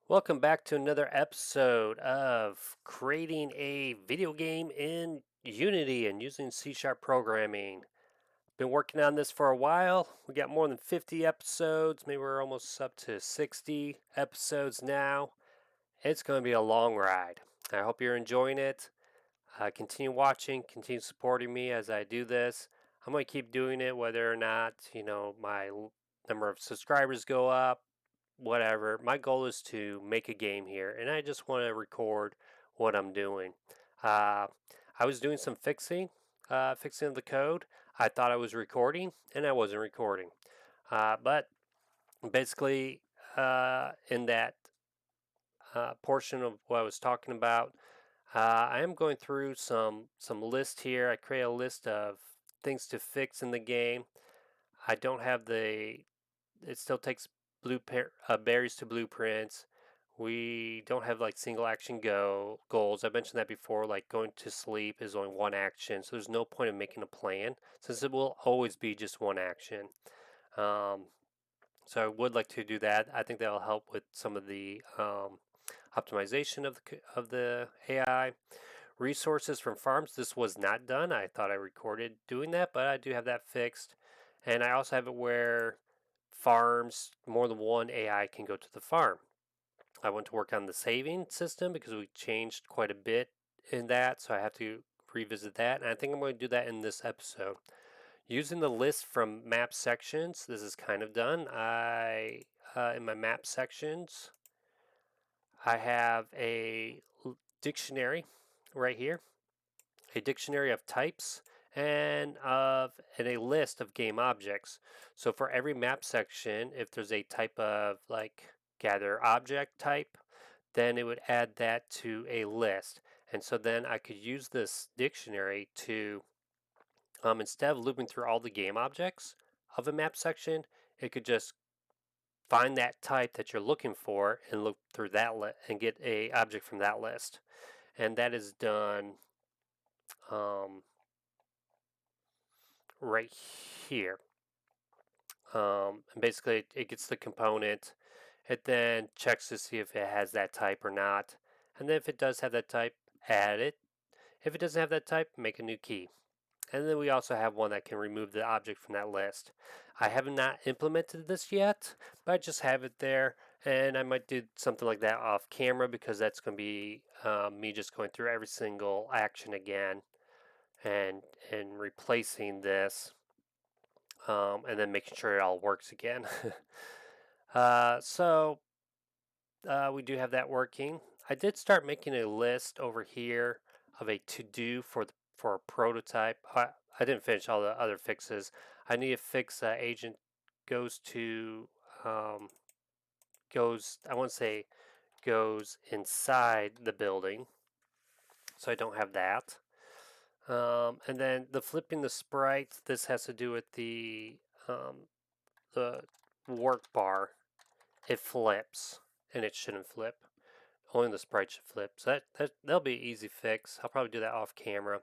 Welcome back to another episode of creating a video game in Unity and using C Sharp programming. Been working on this for a while. We got more than 50 episodes. Maybe we're almost up to 60 episodes now. It's going to be a long ride. I hope you're enjoying it. Continue watching, continue supporting me as I do this. I'm going to keep doing it whether or not, my number of subscribers go up, whatever. My goal is to make a game here, and I just want to record what I'm doing. Uh, I was doing some fixing of the code. I thought I was recording, and I wasn't recording. But basically, in that portion of what I was talking about, I am going through some list here. I create a list of things to fix in the game. I don't have the. It still takes berries to blueprints. We don't have like single action goals. I mentioned that before. Like going to sleep is only one action, so there's no point in making a plan since it will always be just one action. Um, so I would like to do that. I think that'll help with some of the optimization of the AI. Resources from farms. This was not done. I thought I recorded doing that, but I do have that fixed. And I also have it where farms, more than one AI can go to the farm. I want to work on the saving system because we changed quite a bit in that, so I have to revisit that. And I think I'm going to do that in this episode. Using the list from map sections, this is kind of done. In my map sections, I have a dictionary right here, a dictionary of types and a list of game objects. So for every map section, if there's a type of like gather object type, then it would add that to a list. And so then I could use this dictionary to instead of looping through all the game objects of a map section, it could just find that type that you're looking for and look through that list and get a object from that list. And that is done um, right here. And basically, it gets the component. It then checks to see if it has that type or not. And then if it does have that type, add it. If it doesn't have that type, make a new key. And then we also have one that can remove the object from that list. I have not implemented this yet, but I just have it there. And I might do something like that off camera because that's going to be me just going through every single action again and replacing this and then making sure it all works again. So we do have that working. I did start making a list over here of a to do for a prototype. I didn't finish all the other fixes. I need to fix agent goes to um, goes. I want to say goes inside the building, so I don't have that. And then the flipping the sprites. This has to do with um, the work bar. It flips, and it shouldn't flip. Only the sprite should flip. So that'll be an easy fix. I'll probably do that off camera.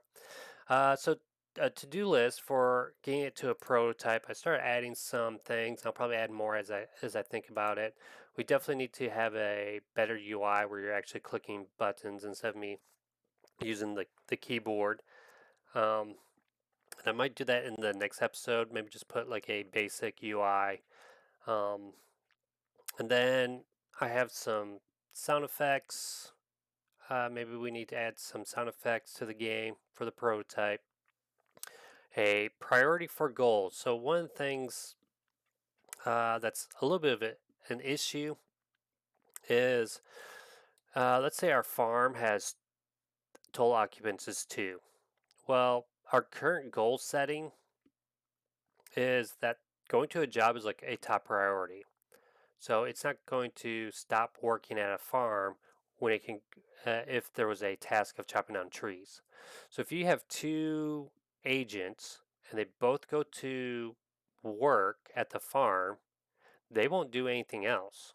So a to-do list for getting it to a prototype. I started adding some things. I'll probably add more as I think about it. We definitely need to have a better UI where you're actually clicking buttons instead of me using the keyboard. Um, and I might do that in the next episode. Maybe just put like a basic UI. Um, and then I have some sound effects. Maybe we need to add some sound effects to the game for the prototype. A priority for goals. So one of the things that's a little bit of an issue is, let's say our farm has total occupants is 2. Well, our current goal setting is that going to a job is like a top priority. So it's not going to stop working at a farm when it can, if there was a task of chopping down trees. So if you have 2 agents and they both go to work at the farm, they won't do anything else.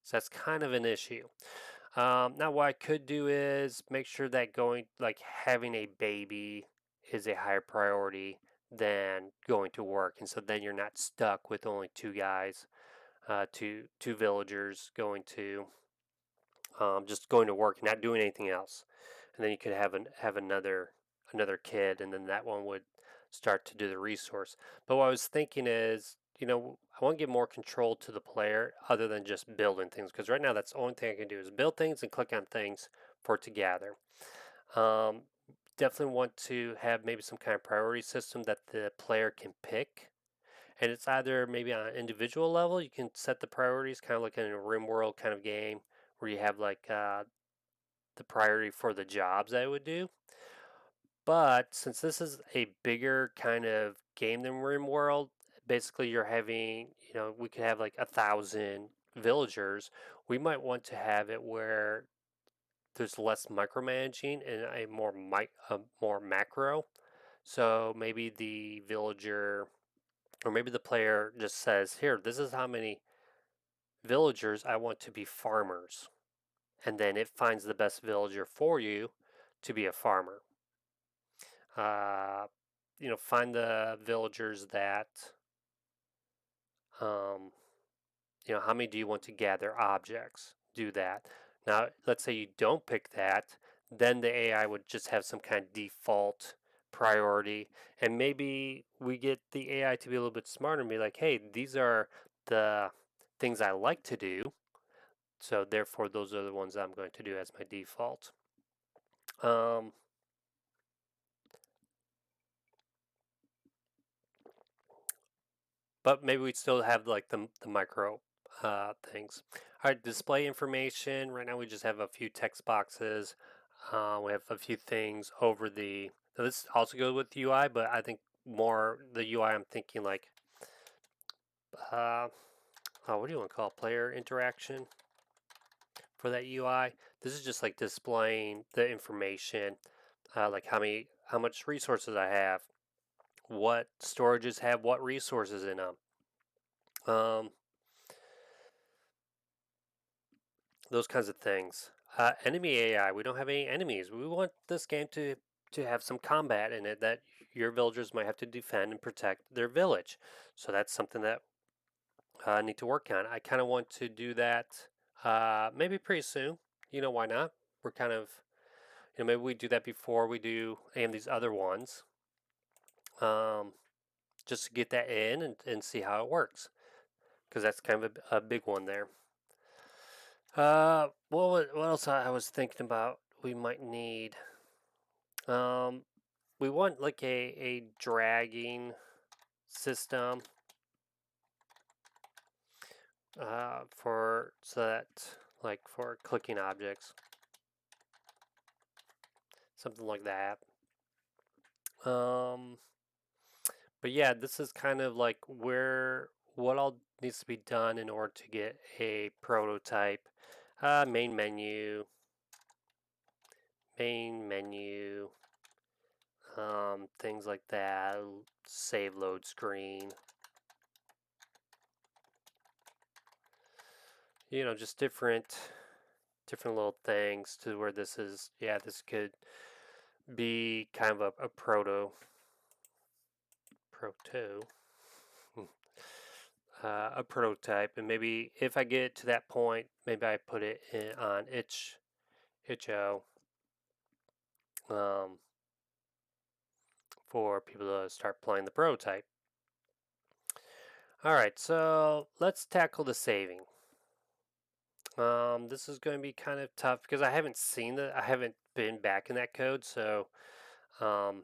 So that's kind of an issue. Now, what I could do is make sure that like having a baby is a higher priority than going to work. And so then you're not stuck with only 2 guys two villagers going to just going to work and not doing anything else, and then you could have another kid, and then that one would start to do the resource. But what I was thinking is, I want to give more control to the player other than just building things, because right now that's the only thing I can do is build things and click on things for it to gather. Um, Definitely want to have maybe some kind of priority system that the player can pick. And it's either maybe on an individual level, you can set the priorities, kind of like in a rim world kind of game, where you have like the priority for the jobs I would do. But since this is a bigger kind of game than rim world, basically you're having, we could have like 1,000 villagers. We might want to have it where there's less micromanaging and a more macro. So maybe the villager or maybe the player just says, "Here, this is how many villagers I want to be farmers." And then it finds the best villager for you to be a farmer. Uh, find the villagers that um, how many do you want to gather objects? Do that. Now, let's say you don't pick that, then the AI would just have some kind of default priority. And maybe we get the AI to be a little bit smarter and be like, hey, these are the things I like to do. So therefore, those are the ones I'm going to do as my default. Um, but maybe we'd still have like the micro things. All right, display information. Right now we just have a few text boxes. We have a few things over the. Now this also goes with UI, but I think more the UI. I'm thinking like, uh, what do you want to call it? Player interaction for that UI. This is just like displaying the information, like how much resources I have, what storages have what resources in them. Um, those kinds of things. Enemy AI. We don't have any enemies. We want this game to have some combat in it that your villagers might have to defend and protect their village. So that's something that I need to work on. I kind of want to do that maybe pretty soon. Why not? We're kind of maybe we do that before we do any of these other ones, um, just to get that in and see how it works because that's kind of a big one there. What else I was thinking about? We might need. Um, we want like a dragging system for so that like for clicking objects, something like that. Um, but yeah, this is kind of like where what all needs to be done in order to get a prototype. Main menu, main menu, things like that. Save load screen. Just different little things to where this could be kind of a proto a prototype, and maybe if I get to that point, maybe I put it on itch.io um, for people to start playing the prototype. All right, so let's tackle the saving. This is going to be kind of tough because I haven't been back in that code, so um,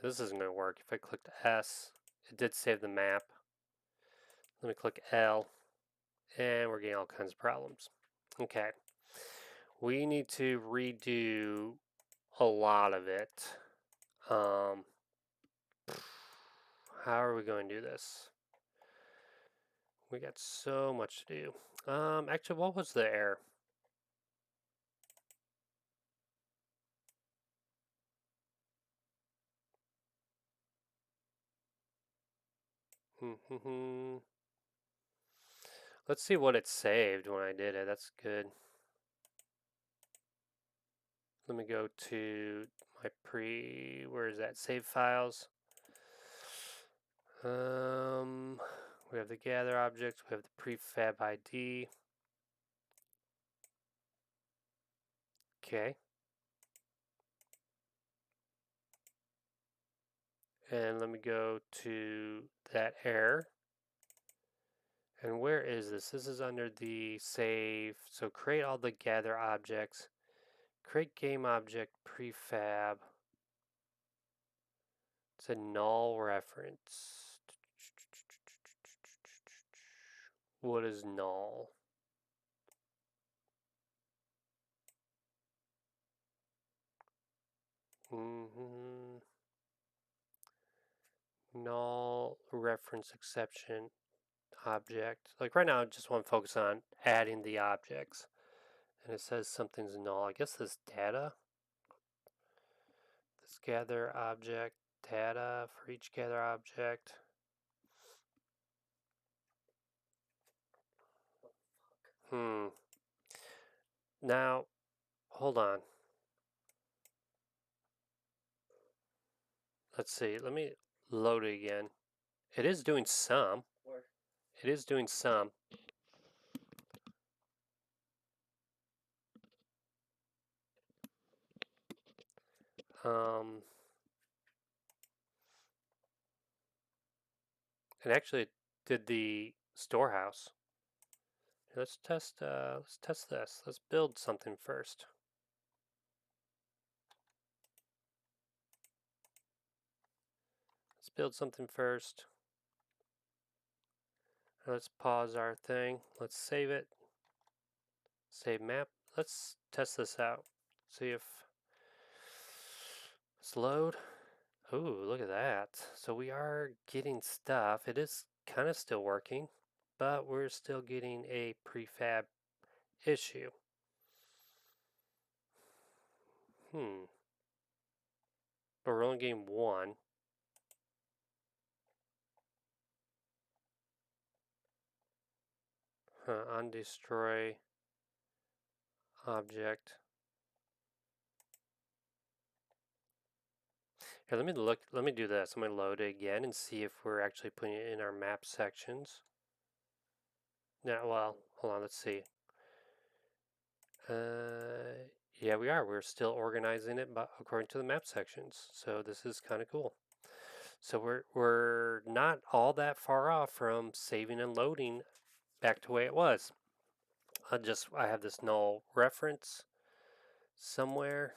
this isn't going to work. If I clicked S, it did save the map. Let me click L, and we're getting all kinds of problems. Okay, we need to redo a lot of it. Um, how are we going to do this? We got so much to do. Actually, what was the error? Let's see what it saved when I did it. That's good. Let me go to my where is that? Save files. We have the gather object, we have the prefab ID. Okay. And let me go to that error. And where is this? This is under the save. So create all the gather objects. Create game object prefab. It's a null reference. What is null? Null reference exception object. Like right now, I just want to focus on adding the objects. And it says something's null. I guess this data. This gather object data for each gather object. Now, hold on. Let's see. Let me load it again. It is doing some. It is doing some. And actually, it did the storehouse. Let's test this. Let's build something first. Let's build something first. Let's pause our thing. Let's save it. Save map. Let's test this out. See if let's load. Ooh, look at that. So we are getting stuff. It is kind of still working, but we're still getting a prefab issue. But we're only getting one. On destroy object. Here, let me look. Let me do this. I'm going to load it again and see if we're actually putting it in our map sections. Now, well, hold on. Let's see. Yeah, we are. We're still organizing it according to the map sections. So this is kind of cool. So we're not all that far off from saving and loading back to the way it was. I have this null reference somewhere.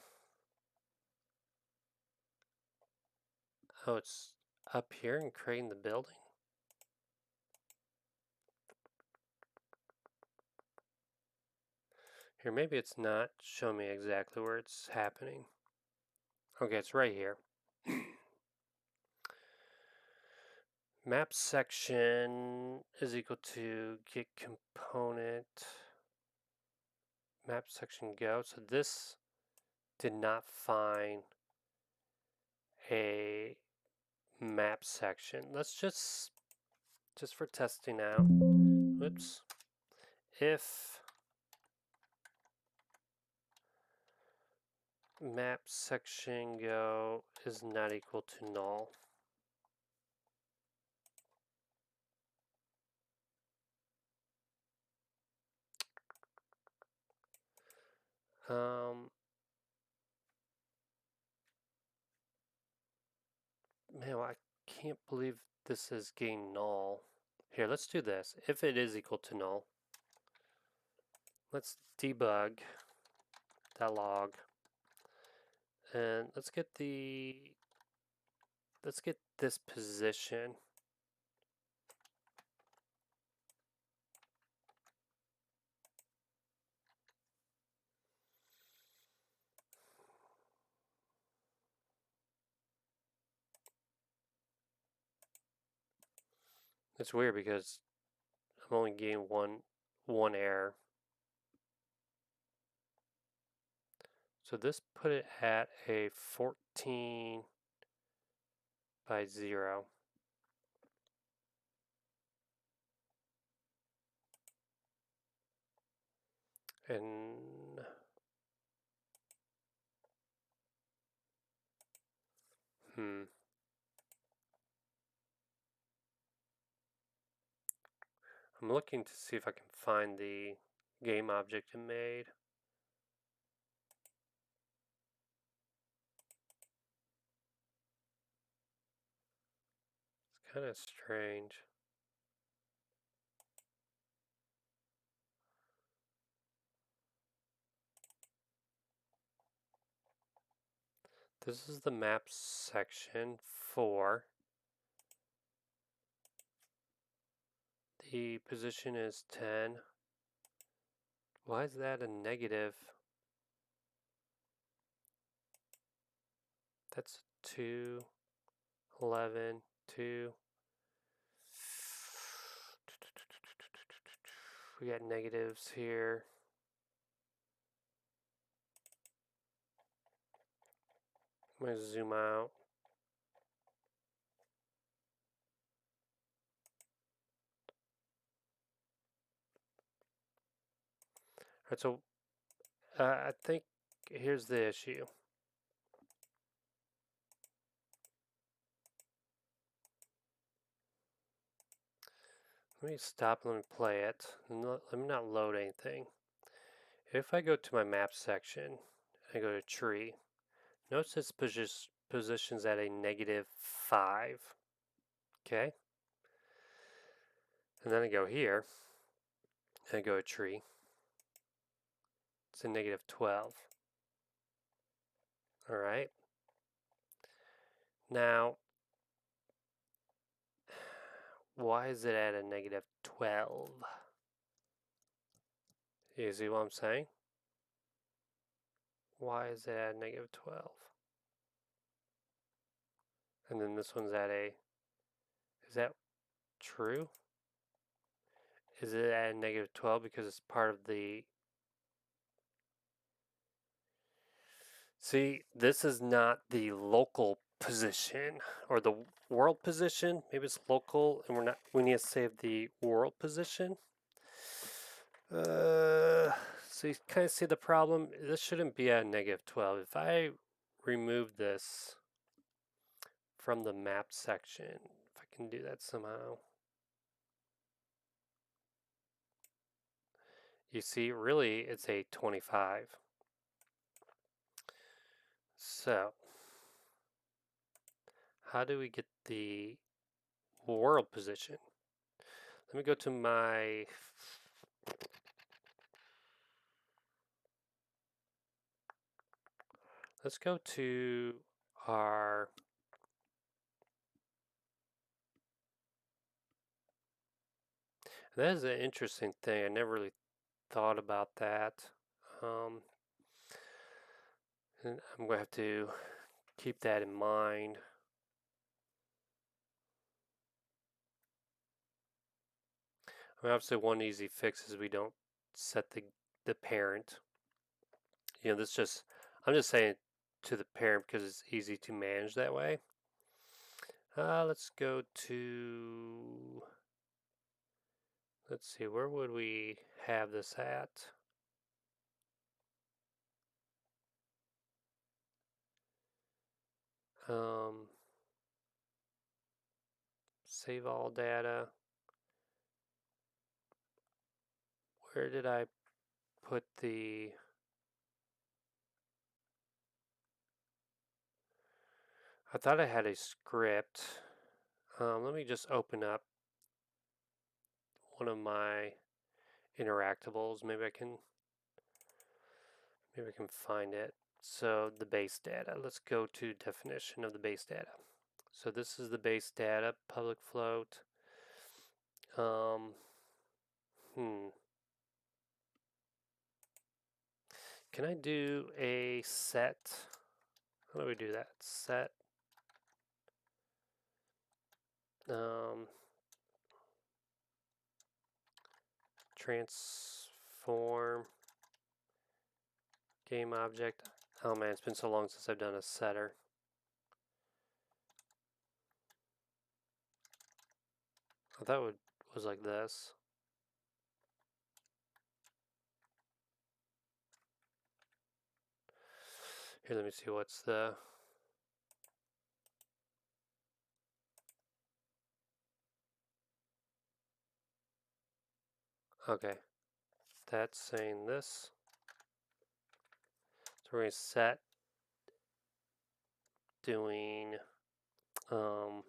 Oh, it's up here and creating the building. Here, maybe it's not showing me exactly where it's happening. Okay, it's right here. Map section is equal to get component map section go. So this did not find a map section. Let's just for testing out. Whoops. If map section go is not equal to null. Man, I can't believe this is getting null. Here, let's do this. If it is equal to null, let's debug that log. And let's get this position. It's weird because I'm only getting one error. So this put it at a 14 by 0. And I'm looking to see if I can find the game object it made. It's kind of strange. This is the map section for the position is 10. Why is that a negative? That's 2, 11, 2. We got negatives here. I'm going to zoom out. Alright, so I think here's the issue. Let me stop and let me play it. Let me not load anything. If I go to my map section, I go to tree, notice its positions at a -5. Okay? And then I go here, and I go to tree. It's a -12. Alright. Now, why is it at a -12? You see what I'm saying? Why is it at -12? And then this one's at a, is that true? Is it at a -12 because it's part of the, see, this is not the local position or the world position. Maybe it's local and we need to save the world position. So you kind of see the problem. This shouldn't be at -12. If I remove this from the map section, if I can do that somehow. You see, really, it's a 25. So, how do we get the world position? Let me go to my, let's go to our, that is an interesting thing. I never really thought about that. And I'm going to have to keep that in mind. I mean, obviously, one easy fix is we don't set the parent. You know, I'm just saying to the parent because it's easy to manage that way. Let's go to, let's see, where would we have this at? Save all data. Where did I put the, I thought I had a script. Let me just open up one of my interactables. Maybe I can find it. So the base data, let's go to definition of the base data. So this is the base data, public float. Can I do a set? How do we do that? Set. Transform game object. Oh man, it's been so long since I've done a setter. I thought it was like this. Here, let me see what's the, Okay, that's saying this. So we're going to set doing oh,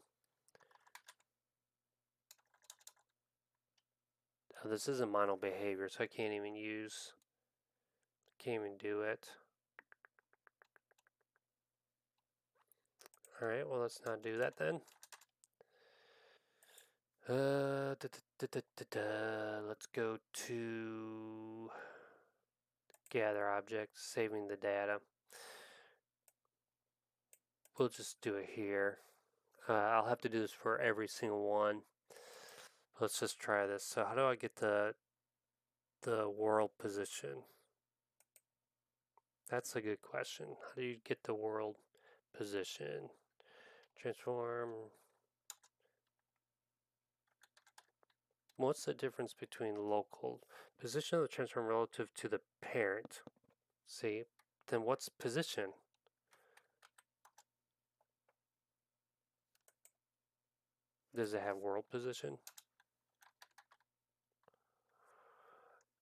this isn't mono behavior, so I can't even do it. All right, well, let's not do that then. Let's go to gather object, saving the data. We'll just do it here. I'll have to do this for every single one. Let's just try this. So how do I get the world position? That's a good question. How do you get the world position? Transform. What's the difference between local position of the transform relative to the parent? See, then what's position? Does it have world position?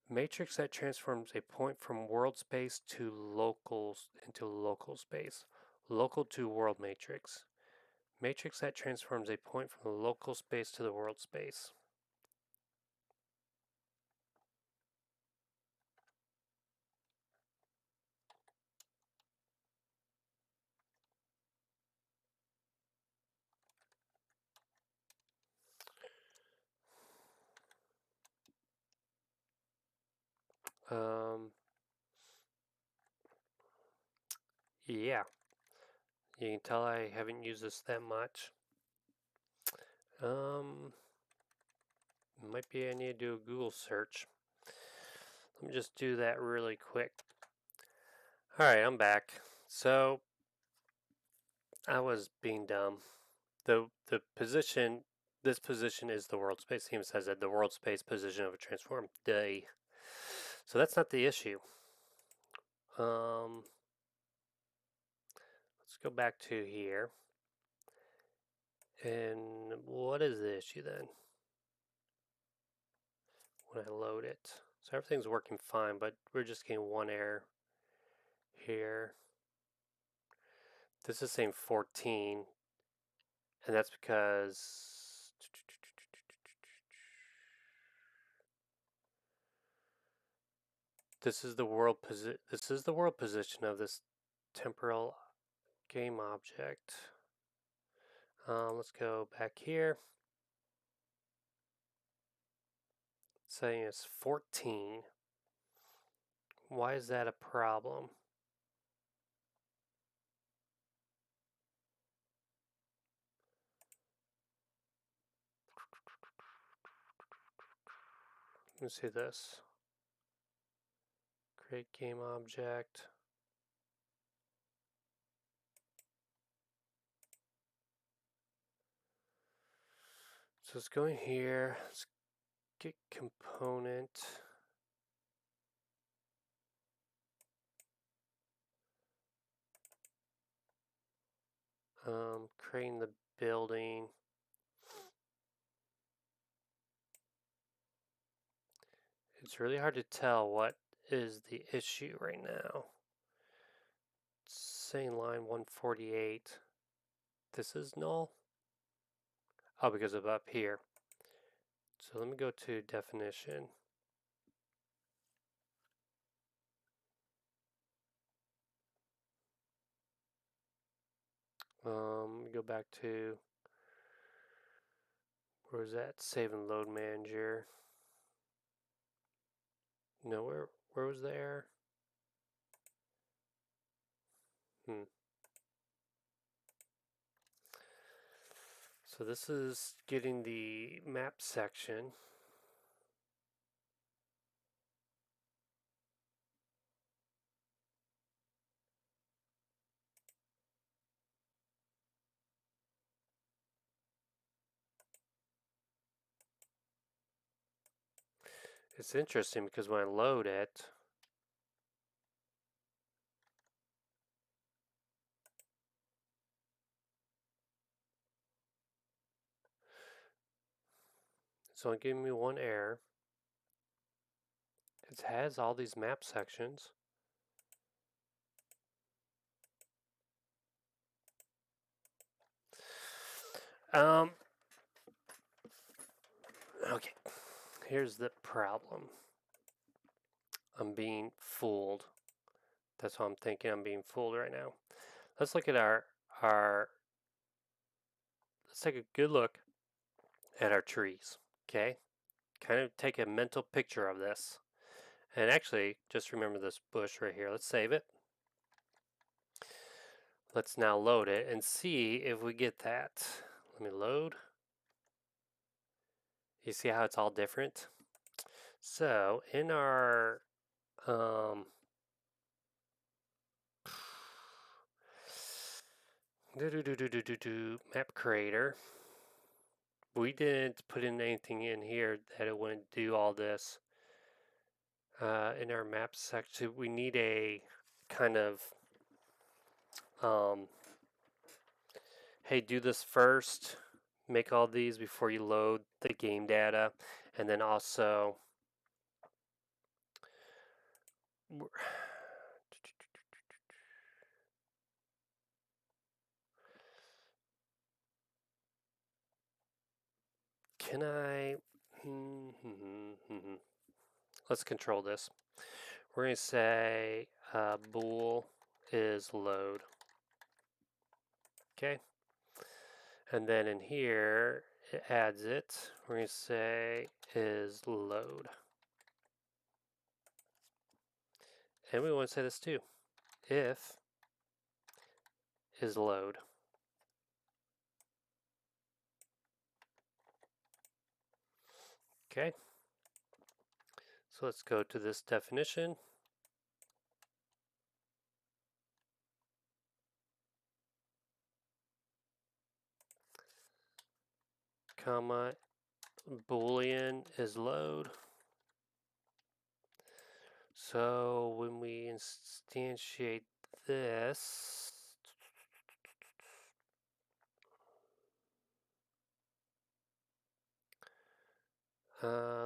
Matrix that transforms a point from world space to into local space. Local to world matrix. Matrix that transforms a point from the local space to the world space. Yeah, you can tell I haven't used this that much. Might be I need to do a Google search. Let me just do that really quick. All right, I'm back. So I was being dumb. The position, this position is the world space. It even says that the world space position of a transform. Day. So that's not the issue. Let's go back to here. And what is the issue then? When I load it. So everything's working fine, but we're just getting one error here. This is saying 14, and that's because this is the world position of this temporal game object. Let's go back here. Saying it's 14. Why is that a problem? Let me see this. Create game object. So let's go in here. Let's get component. Creating the building. It's really hard to tell what is the issue right now. It's saying line 148. This is null. Oh, because of up here. So let me go to definition. Go back to, where was that? Save and load manager. No, where was the error? So this is getting the map section. It's interesting because when I load it, it's only giving me one error. It has all these map sections. Okay, here's the problem. I'm being fooled. That's what I'm thinking. I'm being fooled right now. Let's look at our let's take a good look at our trees. Okay? Kind of take a mental picture of this. And actually, just remember this bush right here. Let's save it. Let's now load it and see if we get that. Let me load. You see how it's all different? So in our um, map creator, we didn't put in anything in here that it wouldn't do all this. In our map section, we need a kind of um, hey, do this first, make all these before you load the game data, and then also can I let's control this. We're going to say bool is load. Okay. And then in here, it adds it. We're going to say is load. And we want to say this too. If is load. Okay. So let's go to this definition. Comma, Boolean is load. So when we instantiate this,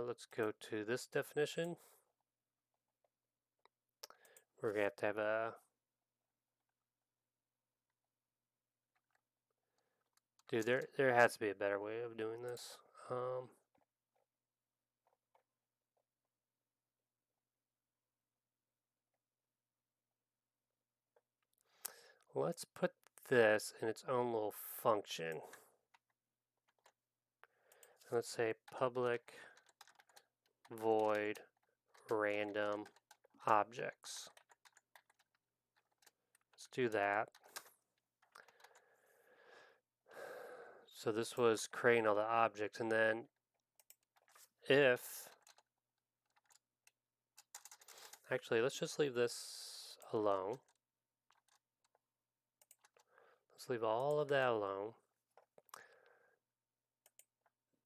let's go to this definition. We're going to have a dude. There has to be a better way of doing this. Let's put this in its own little function. Let's say public void random objects. Let's do that. So this was creating all the objects, and then if actually let's just leave this alone. Let's leave all of that alone.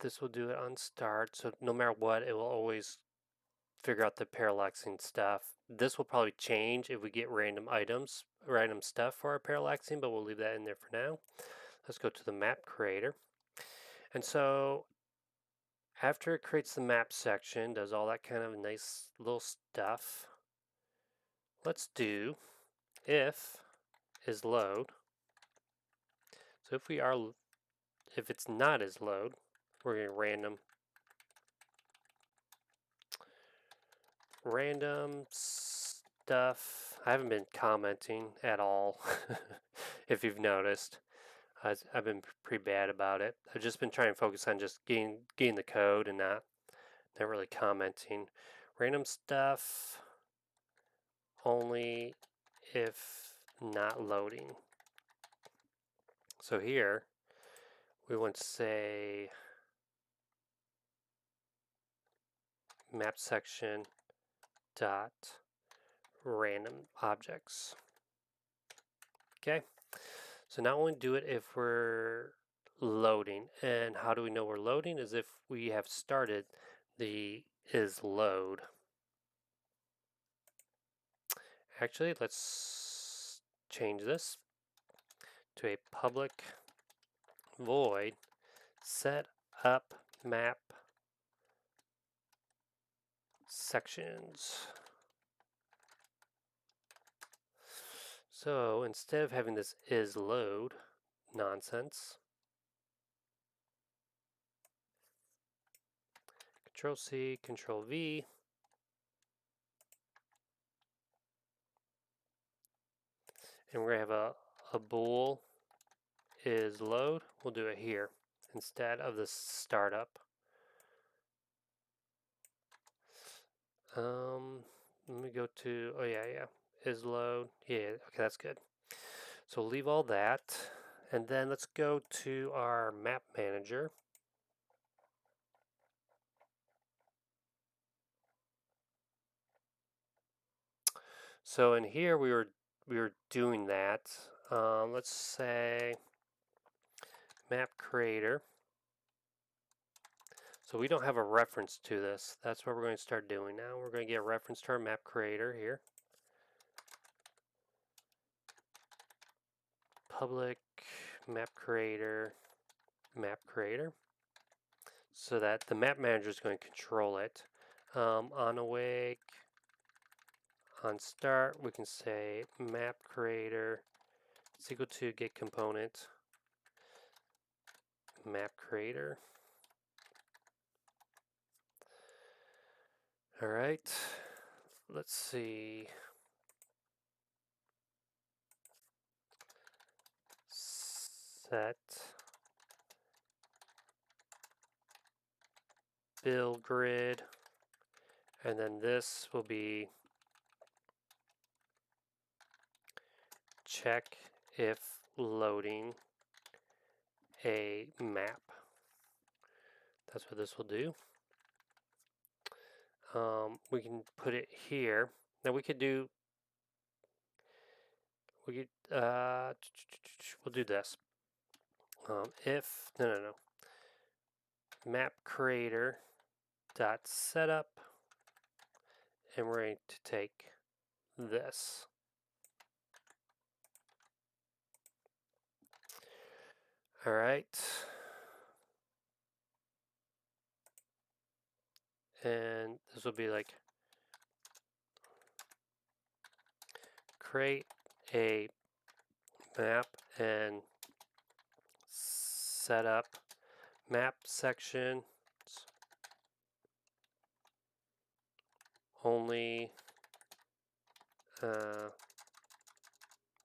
This will do it on start, so no matter what, it will always figure out the parallaxing stuff. This will probably change if we get random items, random stuff for our parallaxing, but we'll leave that in there for now. Let's go to the map creator. And so after it creates the map section, does all that kind of nice little stuff, let's do if is load. So if it's not as load, we're going to random stuff. I haven't been commenting at all, if you've noticed. I've been pretty bad about it. I've just been trying to focus on just getting the code and not really commenting. Random stuff only if not loading. So here we want to say map section dot random objects. Okay, so now we'll do it if we're loading. And how do we know we're loading? Is if we have started the is load. Actually, let's change this to a public void set up map sections. So instead of having this is load nonsense, Control C, Control V, and we're going to have a bool is load. We'll do it here instead of the startup. Let me go to, oh yeah, is load. Yeah, okay, that's good. So we'll leave all that. And then let's go to our map manager. So in here we were doing that. Let's say map creator. So we don't have a reference to this. That's what we're going to start doing now. We're going to get a reference to our map creator here. Public map creator, so that the map manager is going to control it. On awake, on start, we can say map creator is equal to get component map creator. All right, let's see. Set build grid, and then this will be check if loading a map. That's what this will do. We can put it here. Now we could do, we'll do this. If, no. Map creator dot setup, and we're going to take this. All right. And this will be like create a map and set up map sections only.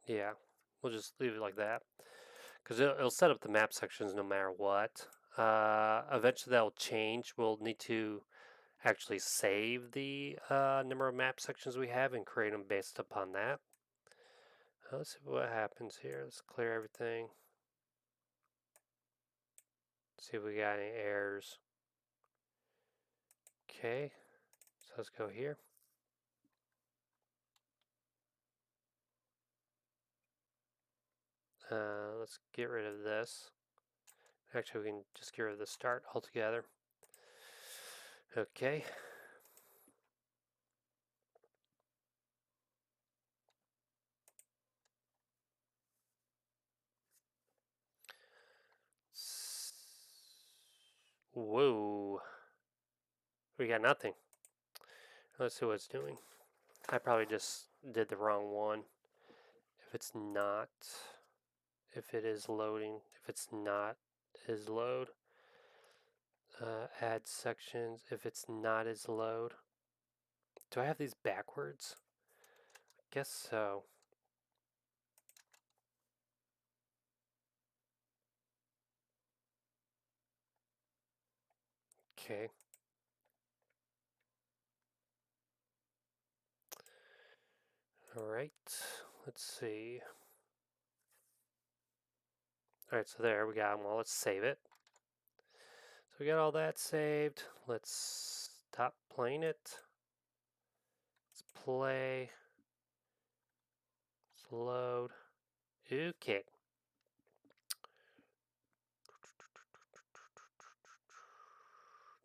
Yeah, we'll just leave it like that because it'll set up the map sections no matter what. Eventually that will change. We'll need to actually save the number of map sections we have and create them based upon that. Let's see what happens here. Let's clear everything. See if we got any errors. Okay, so let's go here. Let's get rid of this. Actually, we can just get rid of the start altogether. Okay. Whoa. We got nothing. Let's see what it's doing. I probably just did the wrong one. If it's not, if it is loading, if it's not, is load. Add sections, if it's not, is load. Do I have these backwards? Guess so. Okay. All right. Let's see. All right, so there we got them. Well, let's save it. So we got all that saved. Let's stop playing it. Let's play. Let's load. Okay.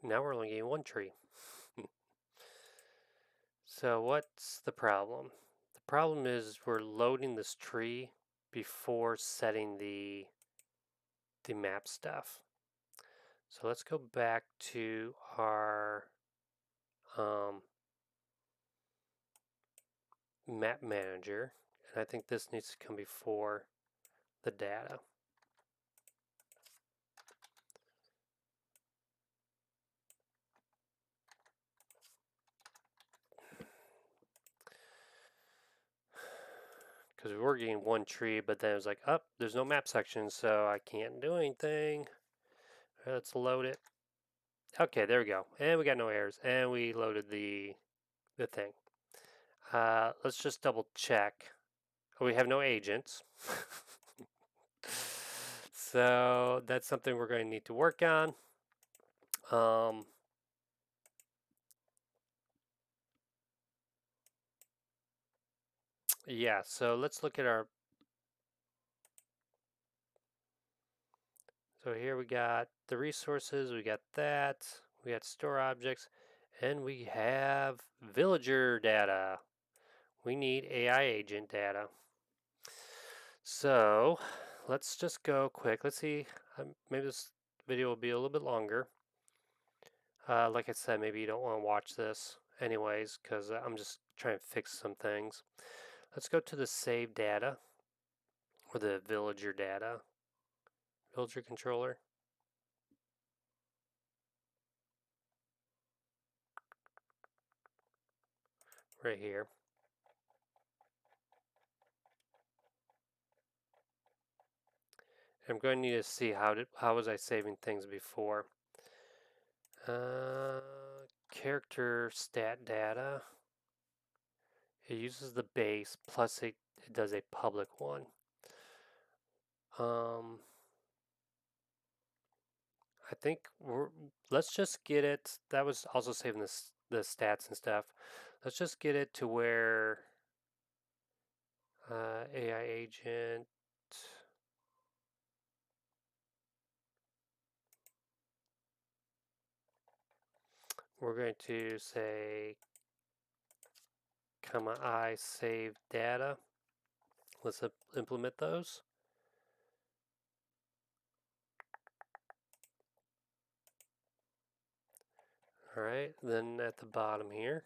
Now we're only getting one tree. So what's the problem? The problem is we're loading this tree before setting the map stuff. So let's go back to our map manager, and I think this needs to come before the data. Because we were getting one tree, but then it was like, oh, there's no map section, so I can't do anything. Let's load it. Okay, there we go. And we got no errors. And we loaded the thing. Let's just double check. Oh, we have no agents. So that's something we're going to need to work on. Yeah, so let's look at our. So here we got the resources, we got that, we got store objects, and we have villager data. We need AI agent data. So let's just go quick. Let's see. Maybe this video will be a little bit longer. Like I said, maybe you don't want to watch this anyways because I'm just trying to fix some things. Let's go to the save data or the villager data, villager controller right here. I'm going to need to see how was I saving things before. Uh, Character stat data. It uses the base plus it does a public one. I think let's just get it. That was also saving the stats and stuff. Let's just get it to where AI agent. We're going to say comma I save data. Let's implement those. All right, then at the bottom here,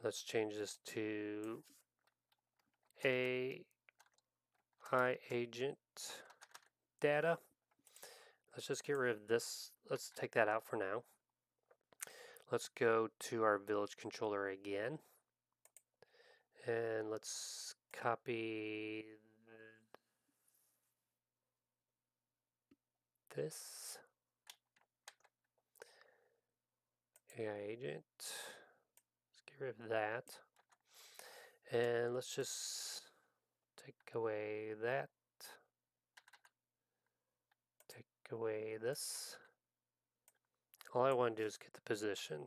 let's change this to AI agent data. Let's just get rid of this. Let's take that out for now. Let's go to our village controller again. And let's copy this AI agent. Let's get rid of that. And let's just take away that. Take away this. All I want to do is get the position.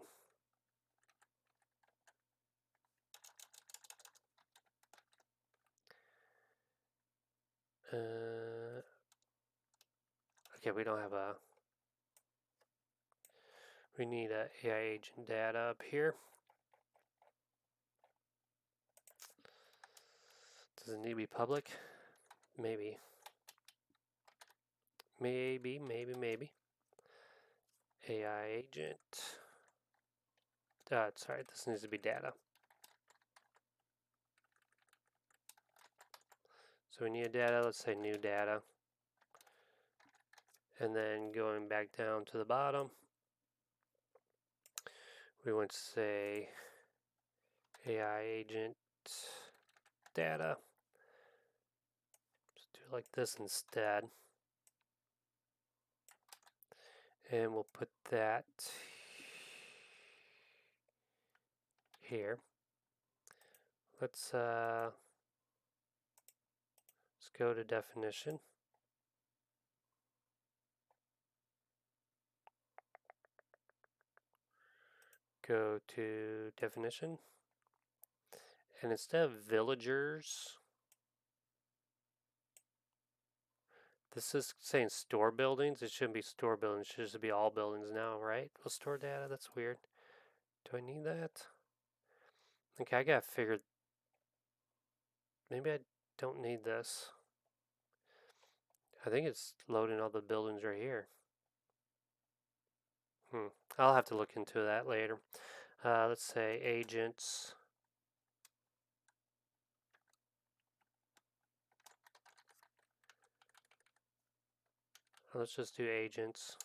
Okay, we don't have a. We need a AI agent data up here. Does it need to be public? Maybe. Maybe. AI agent. Sorry, this needs to be data. So we need a data, let's say new data. And then going back down to the bottom, we want to say AI agent data. Just do it like this instead. And we'll put that here. Let's go to definition. Go to definition. And instead of villagers, this is saying store buildings. It shouldn't be store buildings. It should just be all buildings now, right? Well, store data, that's weird. Do I need that? Okay, I gotta figure. Maybe I don't need this. I think it's loading all the buildings right here. I'll have to look into that later. Let's say agents. Let's just do agents.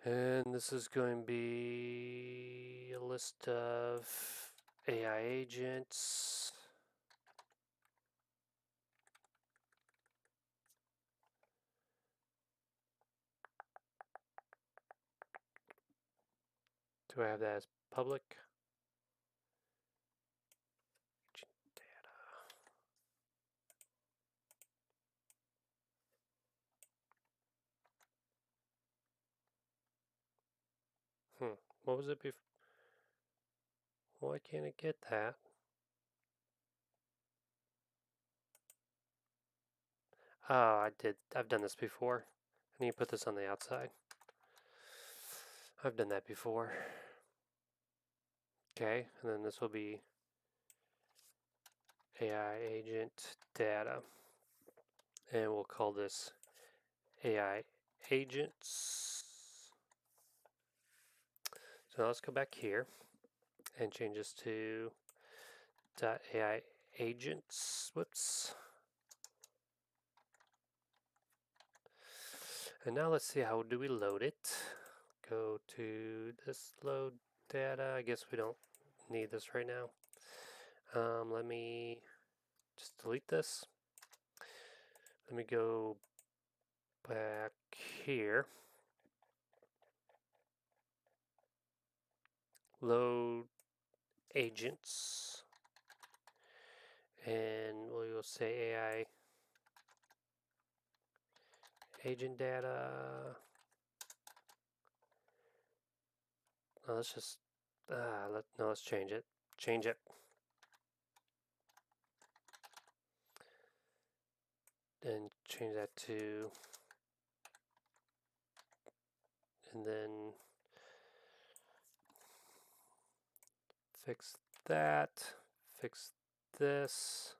And this is going to be a list of AI agents. Do I have that as public? What was it before? Why can't it get that? Oh, I did. I've done this before. I need to put this on the outside. I've done that before. Okay, and then this will be AI agent data. And we'll call this AI agents. So now let's go back here and change this to .ai agents. Whoops. And now let's see, how do we load it? Go to this load data. I guess we don't need this right now. Let me just delete this. Let me go back here. Load agents. And we will say AI agent data. No, let's just let's change it. Change it. And change that to, and then fix that, fix this,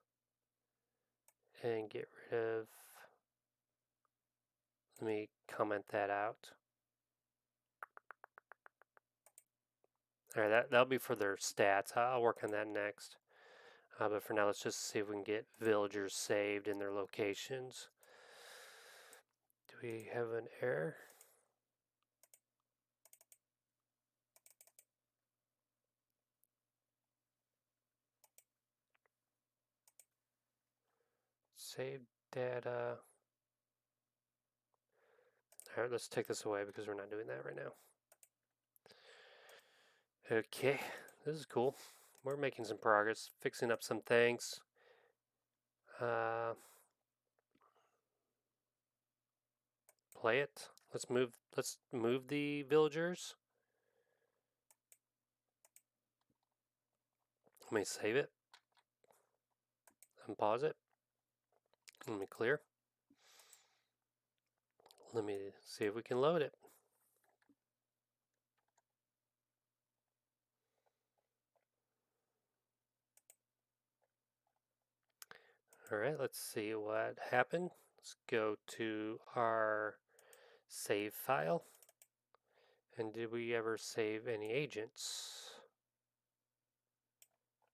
and get rid of, let me comment that out. Alright, that'll be for their stats. I'll work on that next. But for now, let's just see if we can get villagers saved in their locations. Do we have an error? Save data. Alright, let's take this away because we're not doing that right now. Okay, this is cool. We're making some progress, fixing up some things. Play it. Let's move the villagers. Let me save it and pause it. Let me clear. Let me see if we can load it. Alright, let's see what happened. Let's go to our save file. And did we ever save any agents?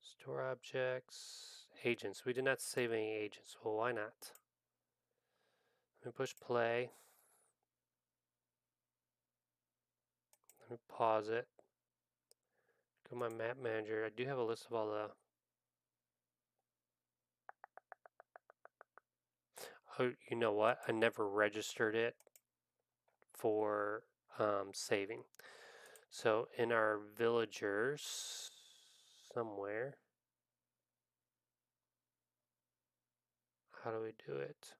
Store objects, agents. We did not save any agents. Well, why not? Let me push play. Let me pause it. Go to my map manager. I do have a list of all the... Oh, you know what? I never registered it for saving. So in our villagers, somewhere, how do we do it?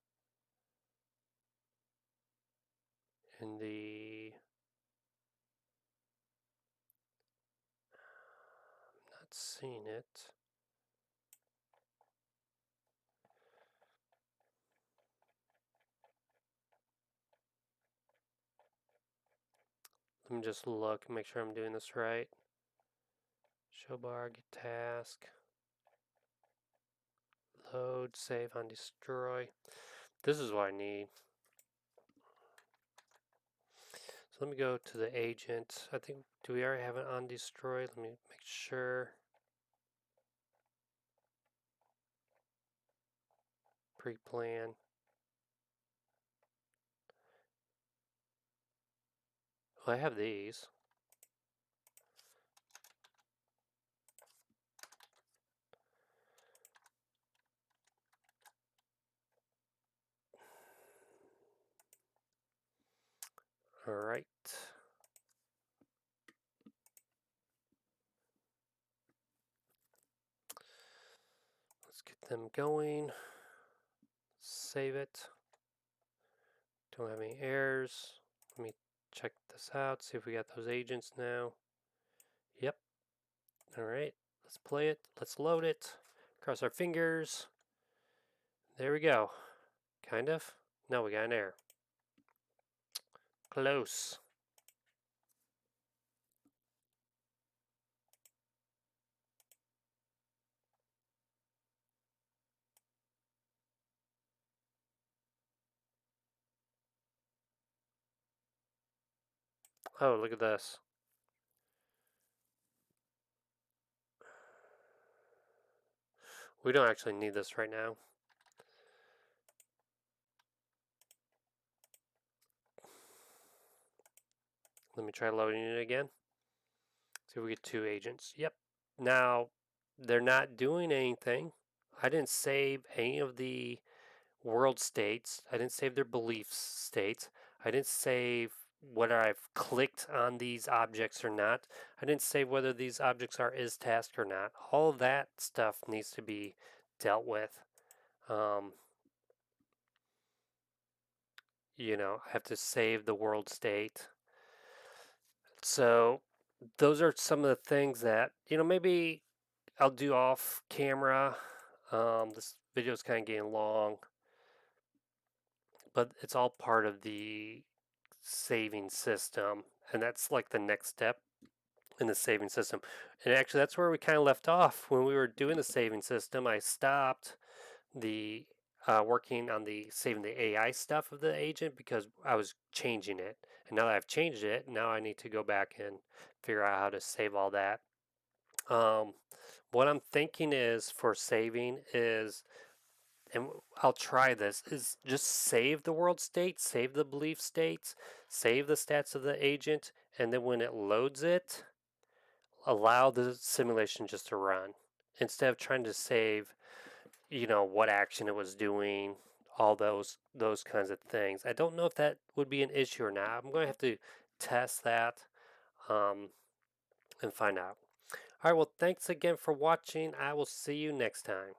In the... I'm not seeing it. Let me just look, make sure I'm doing this right. Show bar, get task, Load, save, on destroy. This is what I need. So let me go to the agent. I think, do we already have it on destroy? Let me make sure. Pre-plan. Well, I have these. All right. Let's get them going. Save it. Don't have any errors. Let me check this out, see if we got those agents now. Yep. All right. Let's play it. Let's load it. Cross our fingers. There we go. Kind of. No, we got an error. Close. Oh, look at this. We don't actually need this right now. Let me try loading it again. See if we get 2 agents. Yep. Now, they're not doing anything. I didn't save any of the world states. I didn't save their belief states. I didn't save whether I've clicked on these objects or not. I didn't save whether these objects are is task or not. All of that stuff needs to be dealt with. Um, I have to save the world state. So those are some of the things that, maybe I'll do off camera. This video is kind of getting long, but it's all part of the saving system, and that's like the next step in the saving system. And actually, that's where we kind of left off when we were doing the saving system. I stopped the working on the saving the AI stuff of the agent because I was changing it, and now that I've changed it, now I need to go back and figure out how to save all that. Um, what I'm thinking is for saving is, and I'll try this, is just save the world state, save the belief states, save the stats of the agent, and then when it loads it, allow the simulation just to run instead of trying to save, what action it was doing, all those kinds of things. I don't know if that would be an issue or not. I'm going to have to test that um, and find out. All right, well, thanks again for watching. I will see you next time.